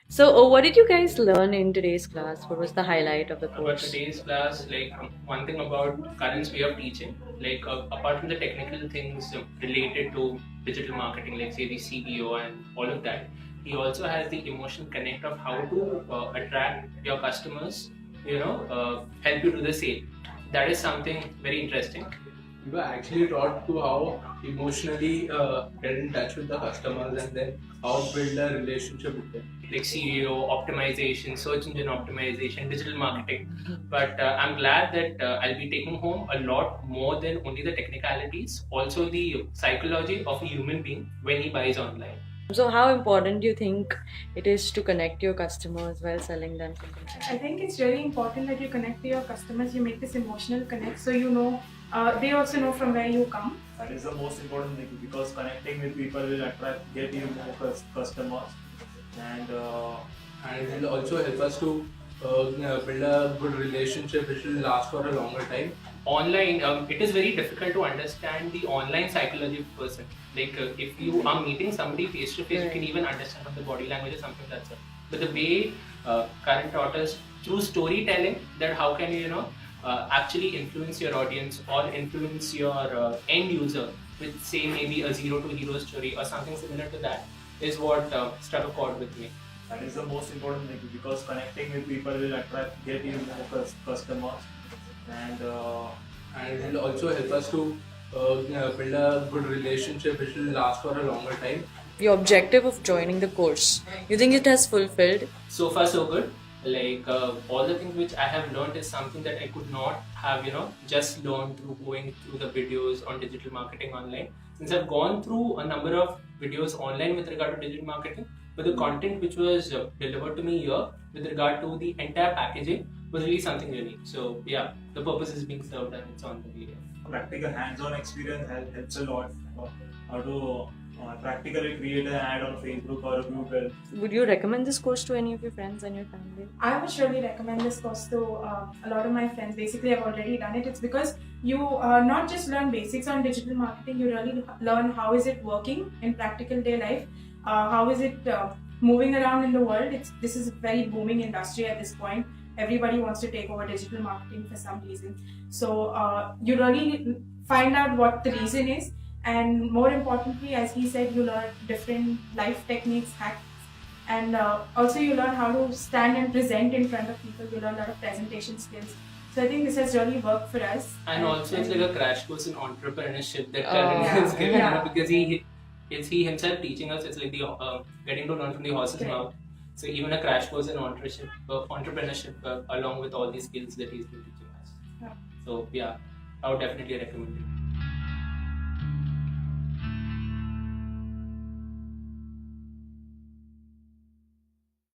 So, what did you guys learn in today's class? What was the highlight of the About course? today's class, one thing about Karan's way of teaching, apart from the technical things related to digital marketing, like say the CBO and all of that, he also has the emotional connect of how to attract your customers, help you do the sale. That is something very interesting. We were actually taught to how emotionally get in touch with the customers and then how build a relationship with them. Like CEO optimization, search engine optimization, digital marketing. But I'm glad that I'll be taking home a lot more than only the technicalities, also the psychology of a human being when he buys online. So, how important do you think it is to connect your customers while selling them something? I think it's really important that you connect to your customers, you make this emotional connect so you know, they also know from where you come. That is the most important thing because connecting with people will get you more customers And it will also help us to build a good relationship which will last for a longer time. Online, it is very difficult to understand the online psychology of a person. If you are meeting somebody face to face, you can even understand from the body language or something like that. But the way Karan taught us through storytelling, that how can actually influence your audience or influence your end user with say maybe a zero to hero story or something similar to that, is what struck a chord with me. That is the most important thing because connecting with people will get you more customers And it will also help us to build a good relationship which will last for a longer time. Your objective of joining the course, you think it has fulfilled? So far so good. All the things which I have learned is something that I could not have just learned through going through the videos on digital marketing online. Since I've gone through a number of videos online with regard to digital marketing, but the content which was delivered to me here with regard to the entire packaging was really something unique. So yeah, the purpose is being served and it's on the video. Practical hands-on experience helps a lot. How to practically create an ad on Facebook or Google. Would you recommend this course to any of your friends and your family? I would surely recommend this course to a lot of my friends. Basically, I've already done it. It's because you not just learn basics on digital marketing, you really learn how is it working in practical day life, how is it moving around in the world. This is a very booming industry at this point. Everybody wants to take over digital marketing for some reason. So you really find out what the reason is. And more importantly, as he said, you learn different life techniques, hacks, and also you learn how to stand and present in front of people. You learn a lot of presentation skills. So I think this has really worked for us. And also it's like a crash course in entrepreneurship that Oh. Karan is giving, Yeah. because it's he himself teaching us. It's like the getting to learn from the horse's Correct. mouth. So even a crash course in entrepreneurship along with all these skills that he's been teaching us. Yeah. So yeah, I would definitely recommend it.